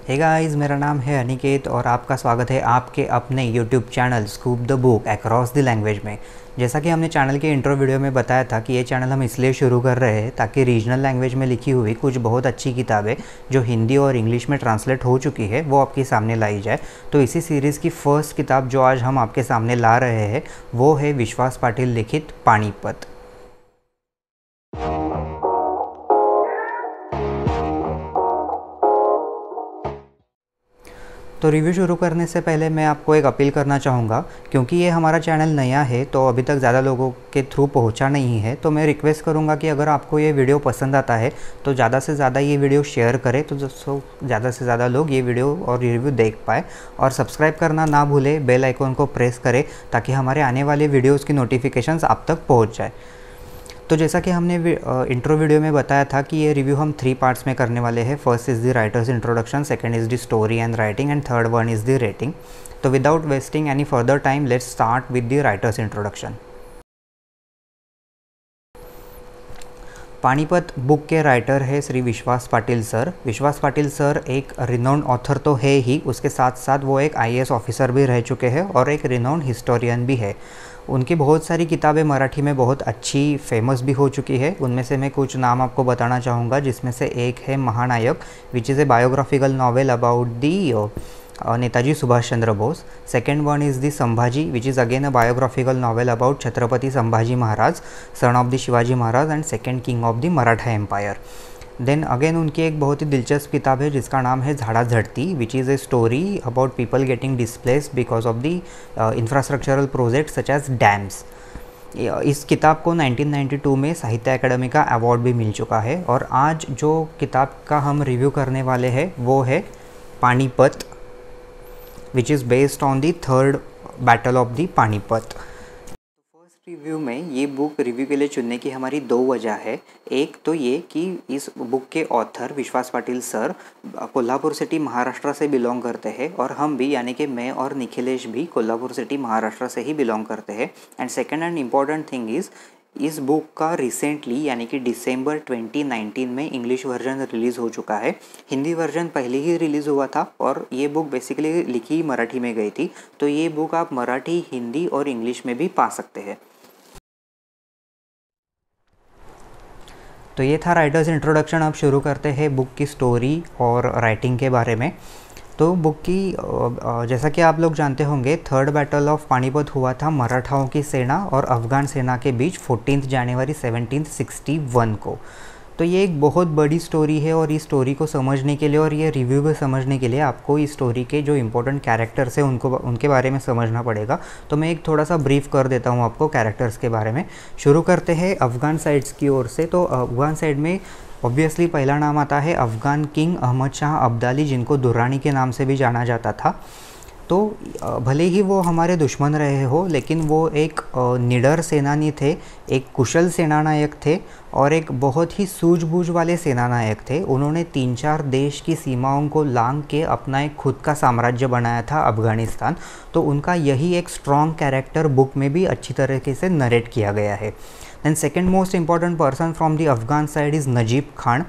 Hey guys, मेरा नाम है अनिकेत और आपका स्वागत है आपके अपने YouTube channel scoop the book across the language में। जैसा कि हमने चैनल के इंट्रो वीडियो में बताया था कि ये चैनल हम इसलिए शुरू कर रहे हैं ताकि रीजनल लैंग्वेज में लिखी हुई कुछ बहुत अच्छी किताबें जो हिंदी और इंग्लिश में ट्रांसलेट हो चुकी है वो आपके सामने लाई जाए। तो इसी सीरीज़ की फर्स्ट किताब जो आज हम आपके सामने ला रहे हैं वो है विश्वास पाटिल लिखित पानीपत। तो रिव्यू शुरू करने से पहले मैं आपको एक अपील करना चाहूँगा, क्योंकि ये हमारा चैनल नया है तो अभी तक ज़्यादा लोगों के थ्रू पहुँचा नहीं है। तो मैं रिक्वेस्ट करूँगा कि अगर आपको ये वीडियो पसंद आता है तो ज़्यादा से ज़्यादा ये वीडियो शेयर करें तो ज़्यादा से ज़्यादा लोग ये वीडियो और रिव्यू देख पाए। और सब्सक्राइब करना ना भूलें, बेल आइकॉन को प्रेस करें ताकि हमारे आने वाले वीडियोज़ की नोटिफिकेशंस आप तक पहुँच जाए। तो जैसा कि हमने इंट्रो वीडियो में बताया था कि ये रिव्यू हम 3 पार्ट्स में करने वाले हैं। First is the writer's introduction, second is the story and writing and third one is the rating. तो without wasting any further time let's start with the writer's introduction. Panipat book के writer है Shri Vishwas Patil sir. Vishwas Patil sir एक renowned author तो है ही, उसके साथ साथ वो एक IAS ऑफिसर भी रह चुके हैं और एक रिनाउंड हिस्टोरियन भी है। उनकी बहुत सारी किताबें मराठी में बहुत अच्छी फेमस भी हो चुकी है। उनमें से मैं कुछ नाम आपको बताना चाहूँगा, जिसमें से एक है Mahanayak which is a biographical novel about the Netaji Subhash Chandra Bose. Second one is the Sambhaji which is again a biographical novel about Chhatrapati Sambhaji Maharaj, son of the Shivaji Maharaj and second king of the Maratha empire. Then again उनकी एक बहुत ही दिलचस्प किताब है जिसका नाम है Zadazadti which is a story about people getting displaced because of the infrastructural project such as dams. इस किताब को 1992 में साहित्य अकादमी का अवार्ड भी मिल चुका है। और आज जो किताब का हम रिव्यू करने वाले हैं वो है Panipat which is based on the third battle of the Panipat. Review में ये बुक रिव्यू के लिए चुनने की हमारी 2 वजह है। एक तो ये कि इस बुक के ऑथर विश्वास पाटिल सर कोल्हापुर सिटी महाराष्ट्र से बिलोंग करते हैं और हम भी यानी कि मैं और निखिलेश भी कोल्हापुर सिटी महाराष्ट्र से ही बिलोंग करते हैं। And second and important thing is इस बुक का रिसेंटली यानी कि दिसंबर 2019 में इंग्लिश वर्जन रिलीज़ हो चुका है। हिंदी वर्जन पहले ही रिलीज़ हुआ था और ये बुक बेसिकली लिखी मराठी में गई थी। तो ये बुक आप मराठी, हिंदी और इंग्लिश में भी पा सकते हैं। तो ये था राइटर्स इंट्रोडक्शन। अब शुरू करते हैं बुक की स्टोरी और राइटिंग के बारे में। तो बुक की जैसा कि आप लोग जानते होंगे, थर्ड बैटल ऑफ पानीपत हुआ था मराठाओं की सेना और अफ़गान सेना के बीच 14 जनवरी 1761 को। तो ये एक बहुत बड़ी स्टोरी है और इस स्टोरी को समझने के लिए और ये रिव्यू को समझने के लिए आपको इस स्टोरी के जो इम्पोर्टेंट कैरेक्टर्स हैं उनके बारे में समझना पड़ेगा। तो मैं एक थोड़ा सा ब्रीफ कर देता हूँ आपको कैरेक्टर्स के बारे में। शुरू करते हैं अफ़गान साइड्स की ओर से। तो अफ़गान साइड में ऑब्वियसली पहला नाम आता है अफ़गान किंग अहमद शाह अब्दाली, जिनको दुर्रानी के नाम से भी जाना जाता था। तो भले ही वो हमारे दुश्मन रहे हो लेकिन वो एक निडर सेनानी थे, एक कुशल सेनानायक थे और एक बहुत ही सूझबूझ वाले सेनानायक थे। उन्होंने 3-4 देश की सीमाओं को लांघ के अपना एक खुद का साम्राज्य बनाया था अफ़गानिस्तान। तो उनका यही एक स्ट्रॉन्ग कैरेक्टर बुक में भी अच्छी तरीके से नरेट किया गया है। Then second most important person from the Afghan side is Najib Khan.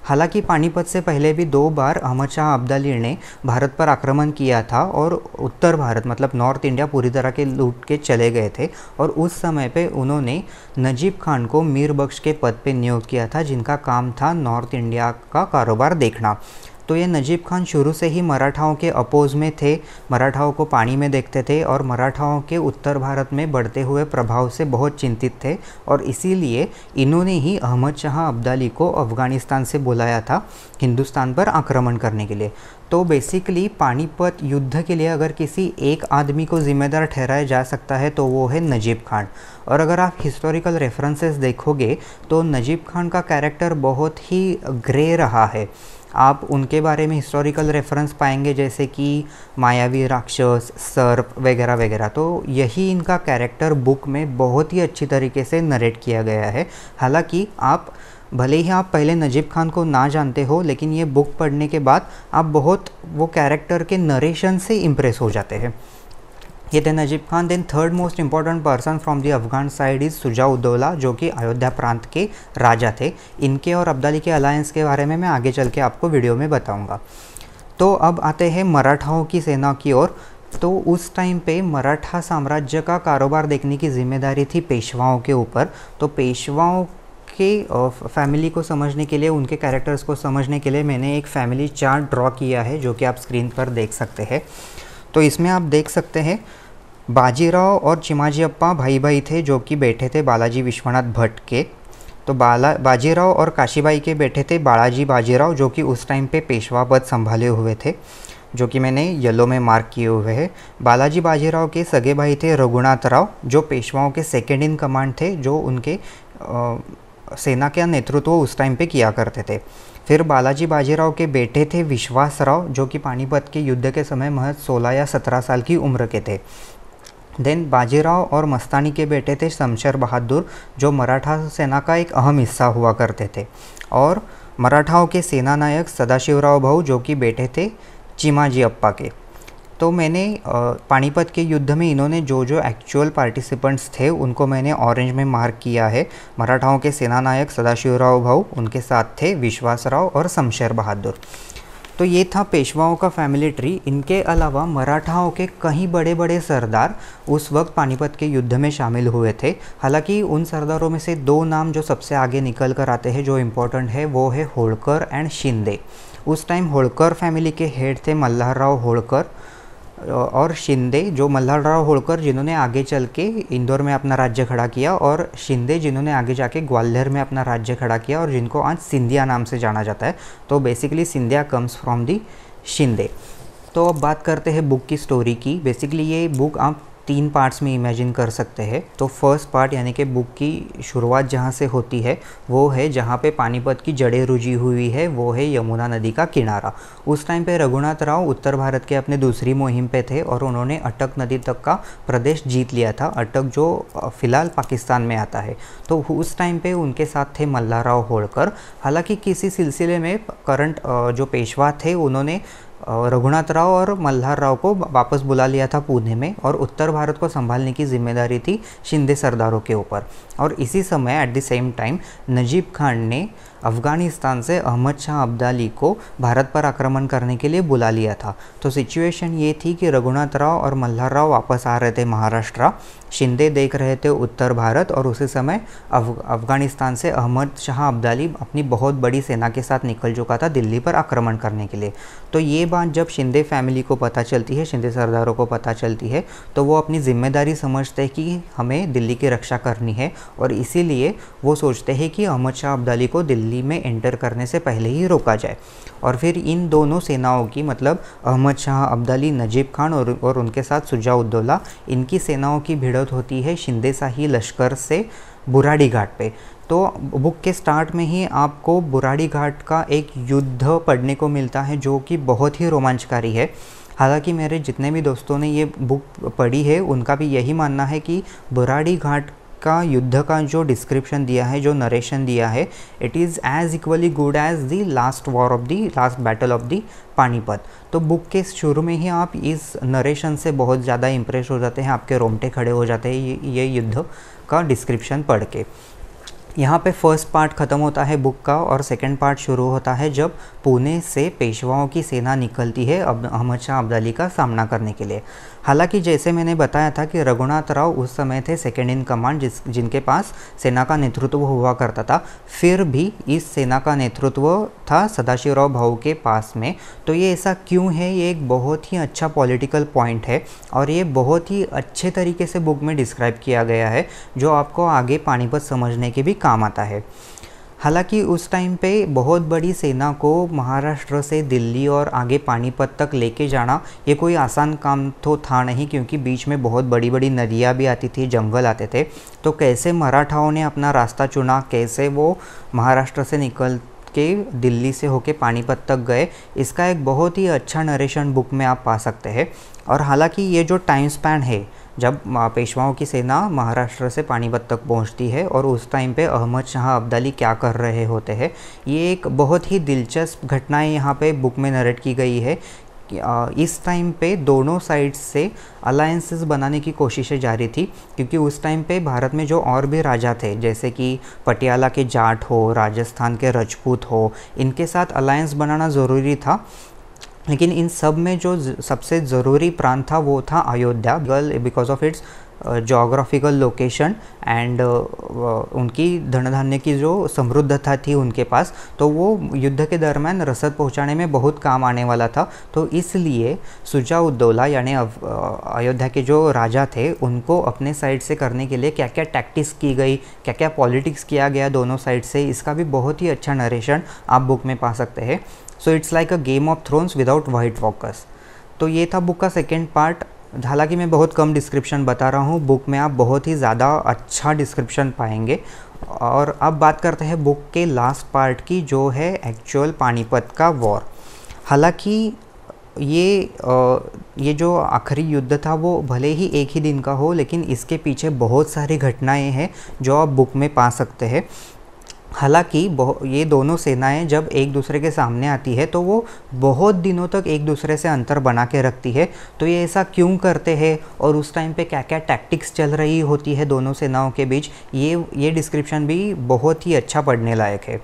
हालांकि पानीपत से पहले भी 2 बार अहमद शाह अब्दाली ने भारत पर आक्रमण किया था और उत्तर भारत मतलब नॉर्थ इंडिया पूरी तरह के लूट के चले गए थे। और उस समय पे उन्होंने नजीब खान को मीर बख्श के पद पे नियुक्त किया था, जिनका काम था नॉर्थ इंडिया का कारोबार देखना। तो ये नजीब खान शुरू से ही मराठाओं के अपोज में थे, मराठाओं को पानी में देखते थे और मराठाओं के उत्तर भारत में बढ़ते हुए प्रभाव से बहुत चिंतित थे। और इसीलिए इन्होंने ही अहमद शाह अब्दाली को अफ़गानिस्तान से बुलाया था हिंदुस्तान पर आक्रमण करने के लिए। तो बेसिकली पानीपत युद्ध के लिए अगर किसी एक आदमी को जिम्मेदार ठहराया जा सकता है तो वो है नजीब खान। और अगर आप हिस्टोरिकल रेफरेंसेस देखोगे तो नजीब खान का कैरेक्टर बहुत ही ग्रे रहा है। आप उनके बारे में हिस्टोरिकल रेफरेंस पाएंगे जैसे कि मायावी राक्षस, सर्प वगैरह वगैरह। तो यही इनका कैरेक्टर बुक में बहुत ही अच्छी तरीके से नरेट किया गया है। हालांकि आप भले ही आप पहले नजीब खान को ना जानते हो लेकिन ये बुक पढ़ने के बाद आप बहुत वो कैरेक्टर के नरेशन से इम्प्रेस हो जाते हैं। ये थे Najib Khan. Then third most important person from the Afghan side is Shuja Uddaula, जो कि अयोध्या प्रांत के राजा थे। इनके और अब्दाली के अलायंस के बारे में मैं आगे चल के आपको वीडियो में बताऊंगा। तो अब आते हैं मराठाओं की सेना की ओर। तो उस टाइम पे मराठा साम्राज्य का कारोबार देखने की जिम्मेदारी थी पेशवाओं के ऊपर। तो पेशवाओं के फैमिली को समझने के लिए, उनके कैरेक्टर्स को समझने के लिए मैंने एक फैमिली चार्ट ड्रॉ किया है जो कि आप स्क्रीन पर देख सकते हैं। तो इसमें आप देख सकते हैं बाजीराव और चिमाजी अप्पा भाई भाई थे जो कि बेटे थे बालाजी विश्वनाथ भट्ट के। तो बाजीराव और काशीबाई के बेटे थे बालाजी बाजीराव जो कि उस टाइम पे पेशवा पद संभाले हुए थे, जो कि मैंने येलो में मार्क किए हुए हैं। बालाजी बाजीराव के सगे भाई थे रघुनाथ राव जो पेशवाओं के सेकेंड इन कमांड थे, जो उनके सेना का नेतृत्व उस टाइम पे किया करते थे। फिर बालाजी बाजीराव के बेटे थे विश्वास राव जो कि पानीपत के युद्ध के समय महज 16 या 17 साल की उम्र के थे। देन बाजीराव और मस्तानी के बेटे थे शमशेर बहादुर जो मराठा सेना का एक अहम हिस्सा हुआ करते थे। और मराठाओं के सेना नायक सदाशिवराव भाऊ जो कि बेटे थे चिमाजी अप्पा के। तो मैंने पानीपत के युद्ध में इन्होंने जो जो एक्चुअल पार्टिसिपेंट्स थे उनको मैंने ऑरेंज में मार्क किया है। मराठाओं के सेना नायक सदाशिवराव भाऊ, उनके साथ थे विश्वासराव और शमशेर बहादुर। तो ये था पेशवाओं का फैमिली ट्री। इनके अलावा मराठाओं के कई बड़े बड़े सरदार उस वक्त पानीपत के युद्ध में शामिल हुए थे। हालांकि उन सरदारों में से दो नाम जो सबसे आगे निकल कर आते हैं, जो इम्पोर्टेंट है, वो है होळकर एंड शिंदे। उस टाइम होळकर फैमिली के हेड थे मल्हारराव होळकर, और शिंदे जो मल्हारराव होळकर जिन्होंने आगे चल के इंदौर में अपना राज्य खड़ा किया, और शिंदे जिन्होंने आगे जाके ग्वालियर में अपना राज्य खड़ा किया और जिनको आज सिंधिया नाम से जाना जाता है। तो basically Scindia comes from the Shinde. तो अब बात करते हैं बुक की स्टोरी की। बेसिकली ये बुक आप 3 पार्ट्स में इमेजिन कर सकते हैं। तो फर्स्ट पार्ट यानी कि बुक की शुरुआत जहाँ से होती है वो है जहाँ पे पानीपत की जड़ें रुजी हुई है, वो है यमुना नदी का किनारा। उस टाइम पे रघुनाथ राव उत्तर भारत के अपने दूसरी मुहिम पे थे और उन्होंने अटक नदी तक का प्रदेश जीत लिया था, अटक जो फ़िलहाल पाकिस्तान में आता है। तो उस टाइम पे उनके साथ थे मल्हारराव होळकर। हालांकि किसी सिलसिले में करंट जो पेशवा थे उन्होंने रघुनाथ राव और मल्हार राव को वापस बुला लिया था पुणे में, और उत्तर भारत को संभालने की जिम्मेदारी थी शिंदे सरदारों के ऊपर। और इसी समय at the same time Najib Khan ने अफ़गानिस्तान से अहमद शाह अब्दाली को भारत पर आक्रमण करने के लिए बुला लिया था। तो सिचुएशन ये थी कि रघुनाथ राव और मल्हार राव वापस आ रहे थे महाराष्ट्र, शिंदे देख रहे थे उत्तर भारत, और उसी समय अफ़गानिस्तान से अहमद शाह अब्दाली अपनी बहुत बड़ी सेना के साथ निकल चुका था दिल्ली पर आक्रमण करने के लिए। तो ये बात जब शिंदे फैमिली को पता चलती है, शिंदे सरदारों को पता चलती है, तो वो अपनी जिम्मेदारी समझते हैं कि हमें दिल्ली की रक्षा करनी है, और इसीलिए वो सोचते हैं कि अहमद शाह अब्दाली को दिल्ली में एंटर करने से पहले ही रोका जाए। और फिर इन दोनों सेनाओं की, मतलब अहमद शाह अब्दाली, नजीब खान और उनके साथ सुजा-उद-दौला, इनकी सेनाओं की भिड़ंत होती है शिंदे शाही लश्कर से बुराड़ी घाट पे। तो बुक के स्टार्ट में ही आपको बुराड़ी घाट का एक युद्ध पढ़ने को मिलता है जो कि बहुत ही रोमांचकारी है। हालांकि मेरे जितने भी दोस्तों ने ये बुक पढ़ी है उनका भी यही मानना है कि बुराड़ी घाट का युद्ध का जो डिस्क्रिप्शन दिया है, जो नरेशन दिया है, it is as equally good as the last battle of the Panipat. तो बुक के शुरू में ही आप इस नरेशन से बहुत ज़्यादा इम्प्रेस हो जाते हैं, आपके रोंगटे खड़े हो जाते हैं ये युद्ध का डिस्क्रिप्शन पढ़ के। यहाँ पे फर्स्ट पार्ट ख़त्म होता है बुक का और सेकंड पार्ट शुरू होता है जब पुणे से पेशवाओं की सेना निकलती है अहमद शाह अब्दाली का सामना करने के लिए। हालांकि जैसे मैंने बताया था कि रघुनाथ राव उस समय थे सेकंड इन कमांड, जिनके पास सेना का नेतृत्व हुआ करता था, फिर भी इस सेना का नेतृत्व था सदाशिवराव भाऊ के पास में। तो ये ऐसा क्यों है, ये एक बहुत ही अच्छा पॉलिटिकल पॉइंट है और ये बहुत ही अच्छे तरीके से बुक में डिस्क्राइब किया गया है, जो आपको आगे पानीपत समझने के भी काम आता है। हालांकि उस टाइम पे बहुत बड़ी सेना को महाराष्ट्र से दिल्ली और आगे पानीपत तक लेके जाना ये कोई आसान काम तो था नहीं, क्योंकि बीच में बहुत बड़ी बड़ी नदियाँ भी आती थी, जंगल आते थे। तो कैसे मराठाओं ने अपना रास्ता चुना, कैसे वो महाराष्ट्र से निकल के दिल्ली से होके पानीपत तक गए, इसका एक बहुत ही अच्छा नरेशन बुक में आप पा सकते हैं। और हालांकि ये जो टाइम स्पैन है जब पेशवाओं की सेना महाराष्ट्र से पानीपत तक पहुंचती है और उस टाइम पे अहमद शाह अब्दाली क्या कर रहे होते हैं, ये एक बहुत ही दिलचस्प घटनाएं यहाँ पे बुक में नरेट की गई है। इस टाइम पे दोनों साइड्स से अलायंसेस बनाने की कोशिशें जारी थी, क्योंकि उस टाइम पे भारत में जो और भी राजा थे, जैसे कि पटियाला के जाट हो, राजस्थान के राजपूत हो, इनके साथ अलायंस बनाना ज़रूरी था। लेकिन इन सब में जो सबसे ज़रूरी प्रांत था वो था Ayodhya, because of its geographical location and उनकी धन धान्य की जो समृद्धता थी उनके पास, तो वो युद्ध के दरमियान रसद पहुंचाने में बहुत काम आने वाला था। तो इसलिए शुजा-उद-दौला यानी अयोध्या के जो राजा थे उनको अपने साइड से करने के लिए क्या क्या टैक्टिक्स की गई, क्या क्या पॉलिटिक्स किया गया दोनों साइड से, इसका भी बहुत ही अच्छा नरेशन आप बुक में पा सकते हैं। So it's like a game of thrones without white walkers. तो ये था बुक का सेकेंड पार्ट। हालांकि मैं बहुत कम डिस्क्रिप्शन बता रहा हूँ, बुक में आप बहुत ही ज़्यादा अच्छा डिस्क्रिप्शन पाएंगे। और अब बात करते हैं बुक के लास्ट पार्ट की, जो है एक्चुअल पानीपत का वॉर। हालांकि ये जो आखिरी युद्ध था वो भले ही एक ही दिन का हो, लेकिन इसके पीछे बहुत सारी घटनाएं हैं जो आप बुक में पा सकते हैं। हालांकि ये दोनों सेनाएं जब एक दूसरे के सामने आती है तो वो बहुत दिनों तक एक दूसरे से अंतर बना के रखती है। तो ये ऐसा क्यों करते हैं और उस टाइम पे क्या क्या टैक्टिक्स चल रही होती है दोनों सेनाओं के बीच, ये डिस्क्रिप्शन भी बहुत ही अच्छा पढ़ने लायक है।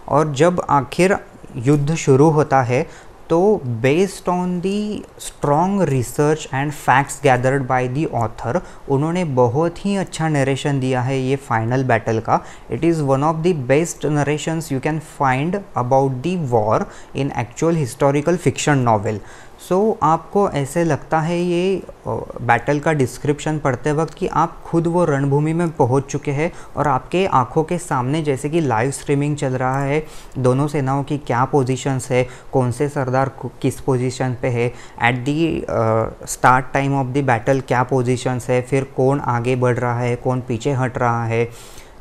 और जब आखिर युद्ध शुरू होता है तो based on the strong research and facts gathered by the author, उन्होंने बहुत ही अच्छा नरेशन दिया है ये फाइनल बैटल का। It is one of the best narrations you can find about the war in actual historical fiction novel. So आपको ऐसे लगता है ये बैटल का डिस्क्रिप्शन पढ़ते वक्त कि आप खुद वो रणभूमि में पहुंच चुके हैं और आपके आंखों के सामने जैसे कि लाइव स्ट्रीमिंग चल रहा है, दोनों सेनाओं की क्या पोजीशंस है, कौन से सरदार किस पोजीशन पे है, at the start time of the battle क्या पोजीशंस है, फिर कौन आगे बढ़ रहा है, कौन पीछे हट रहा है,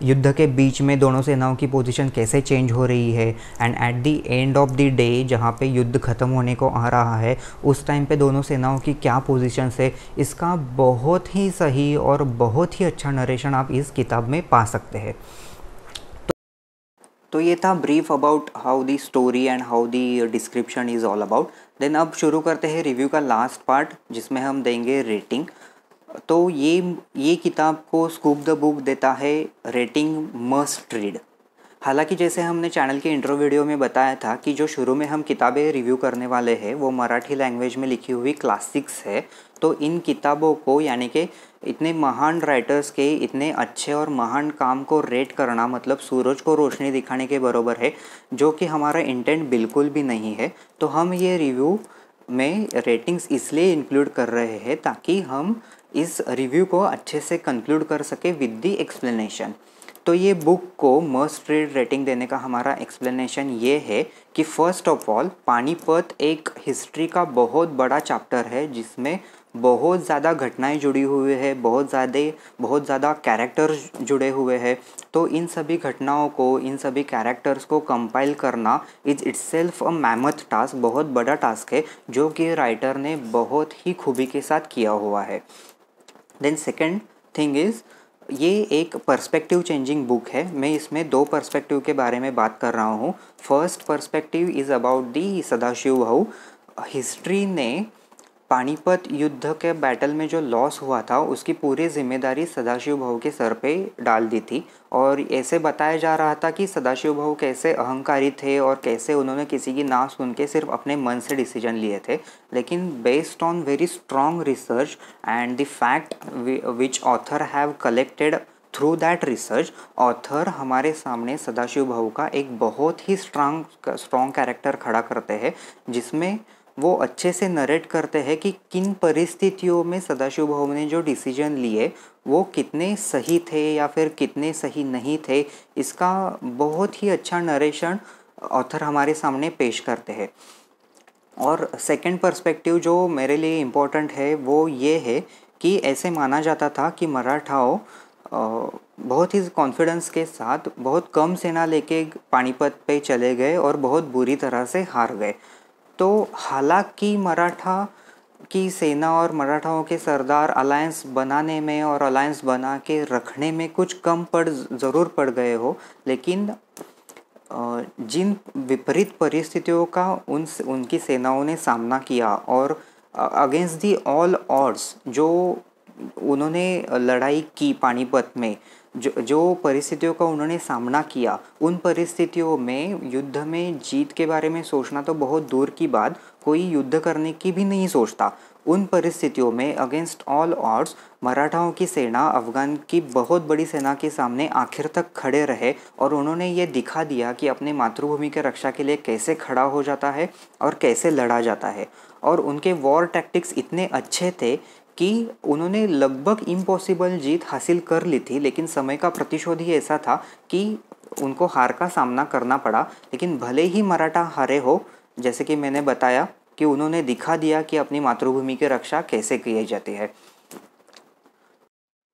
युद्ध के बीच में दोनों सेनाओं की पोजीशन कैसे चेंज हो रही है, and at the end of the day जहाँ पे युद्ध ख़त्म होने को आ रहा है उस टाइम पे दोनों सेनाओं की क्या पोजीशन है। इसका बहुत ही सही और बहुत ही अच्छा नरेशन आप इस किताब में पा सकते हैं। तो ये था brief about how the story and how the description is all about. Then अब शुरू करते हैं रिव्यू का लास्ट पार्ट, जिसमें हम देंगे रेटिंग। तो ये किताब को स्कूप द बुक देता है रेटिंग मस्ट रीड। हालांकि जैसे हमने चैनल के इंट्रो वीडियो में बताया था कि जो शुरू में हम किताबें रिव्यू करने वाले हैं वो मराठी लैंग्वेज में लिखी हुई क्लासिक्स है, तो इन किताबों को यानी कि इतने महान राइटर्स के इतने अच्छे और महान काम को रेट करना मतलब सूरज को रोशनी दिखाने के बराबर है, जो कि हमारा इंटेंट बिल्कुल भी नहीं है। तो हम ये रिव्यू में रेटिंग्स इसलिए इंक्लूड कर रहे हैं ताकि हम इस रिव्यू को अच्छे से कंक्लूड कर सके विद दी एक्सप्लेनेशन। तो ये बुक को मस्ट रीड रेटिंग देने का हमारा एक्सप्लेनेशन ये है कि फर्स्ट ऑफ ऑल पानीपत एक हिस्ट्री का बहुत बड़ा चैप्टर है जिसमें बहुत ज़्यादा घटनाएं जुड़ी हुई है, बहुत ज़्यादा कैरेक्टर्स जुड़े हुए हैं। तो इन सभी घटनाओं को, इन सभी कैरेक्टर्स को कंपाइल करना is itself a mammoth task, बहुत बड़ा टास्क है जो कि राइटर ने बहुत ही खूबी के साथ किया हुआ है। देन सेकेंड थिंग इज़ ये एक पर्सपेक्टिव चेंजिंग बुक है। मैं इसमें दो पर्सपेक्टिव के बारे में बात कर रहा हूँ। First perspective is about the Sadashiv भाऊ। हिस्ट्री ने पानीपत युद्ध के बैटल में जो लॉस हुआ था उसकी पूरी जिम्मेदारी सदाशिव भाऊ के सर पे डाल दी थी, और ऐसे बताया जा रहा था कि सदाशिव भाऊ कैसे अहंकारी थे और कैसे उन्होंने किसी की ना सुन के सिर्फ अपने मन से डिसीजन लिए थे। लेकिन based on very strong research and the fact which author have collected through that research, author हमारे सामने सदाशिव भाऊ का एक बहुत ही स्ट्रॉन्ग कैरेक्टर खड़ा करते हैं, जिसमें वो अच्छे से नरेट करते हैं कि किन परिस्थितियों में सदाशिव भाऊ ने जो डिसीजन लिए वो कितने सही थे या फिर कितने सही नहीं थे। इसका बहुत ही अच्छा नरेशन ऑथर हमारे सामने पेश करते हैं। और सेकंड पर्सपेक्टिव जो मेरे लिए इम्पोर्टेंट है वो ये है कि ऐसे माना जाता था कि मराठाओं बहुत ही कॉन्फिडेंस के साथ बहुत कम सेना लेके पानीपत पे चले गए और बहुत बुरी तरह से हार गए। तो हालांकि मराठा की सेना और मराठाओं के सरदार अलायंस बनाने में और अलायंस बना के रखने में कुछ कम ज़रूर पड़ गए हो, लेकिन जिन विपरीत परिस्थितियों का उनकी सेनाओं ने सामना किया और अगेंस्ट दी ऑल ऑड्स जो उन्होंने लड़ाई की पानीपत में, जो परिस्थितियों का उन्होंने सामना किया, उन परिस्थितियों में युद्ध में जीत के बारे में सोचना तो बहुत दूर की बात, कोई युद्ध करने की भी नहीं सोचता। उन परिस्थितियों में अगेंस्ट ऑल ऑड्स मराठाओं की सेना अफ़गान की बहुत बड़ी सेना के सामने आखिर तक खड़े रहे और उन्होंने ये दिखा दिया कि अपने मातृभूमि के रक्षा के लिए कैसे खड़ा हो जाता है और कैसे लड़ा जाता है। और उनके वॉर टैक्टिक्स इतने अच्छे थे कि उन्होंने लगभग इम्पॉसिबल जीत हासिल कर ली थी, लेकिन समय का प्रतिशोध ही ऐसा था कि उनको हार का सामना करना पड़ा। लेकिन भले ही मराठा हारे हो, जैसे कि मैंने बताया कि उन्होंने दिखा दिया कि अपनी मातृभूमि की रक्षा कैसे की जाती है।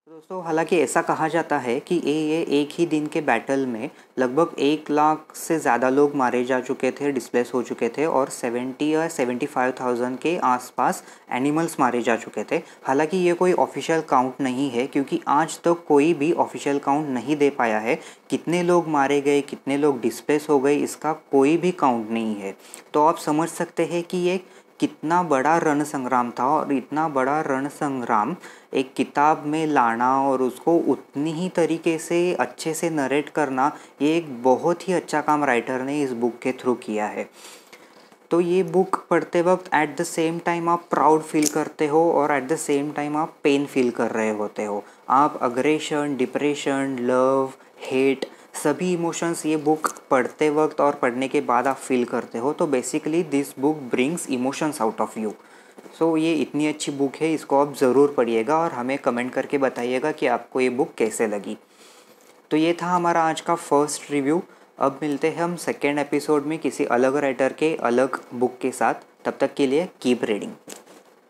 दोस्तों, हालांकि ऐसा कहा जाता है कि ये एक ही दिन के बैटल में लगभग 1 लाख से ज़्यादा लोग मारे जा चुके थे, डिस्प्लेस हो चुके थे, और 70 या 75,000 के आसपास एनिमल्स मारे जा चुके थे। हालांकि ये कोई ऑफिशियल काउंट नहीं है, क्योंकि आज तक कोई भी ऑफिशियल काउंट नहीं दे पाया है। कितने लोग मारे गए, कितने लोग डिस्प्लेस हो गए, इसका कोई भी काउंट नहीं है। तो आप समझ सकते हैं कि ये कितना बड़ा रण संग्राम था, और इतना बड़ा रण संग्राम एक किताब में लाना और उसको उतनी ही तरीके से अच्छे से नरेट करना, ये एक बहुत ही अच्छा काम राइटर ने इस बुक के थ्रू किया है। तो ये बुक पढ़ते वक्त एट द सेम टाइम आप प्राउड फील करते हो और एट द सेम टाइम आप पेन फील कर रहे होते हो। आप अग्रेशन, डिप्रेशन, लव, हेट, सभी इमोशंस ये बुक पढ़ते वक्त और पढ़ने के बाद आप फील करते हो। तो basically this book brings emotions out of you. So ये इतनी अच्छी बुक है, इसको आप ज़रूर पढ़िएगा और हमें कमेंट करके बताइएगा कि आपको ये बुक कैसे लगी। तो ये था हमारा आज का फर्स्ट रिव्यू। अब मिलते हैं हम सेकेंड एपिसोड में किसी अलग राइटर के अलग बुक के साथ। तब तक के लिए कीप रीडिंग।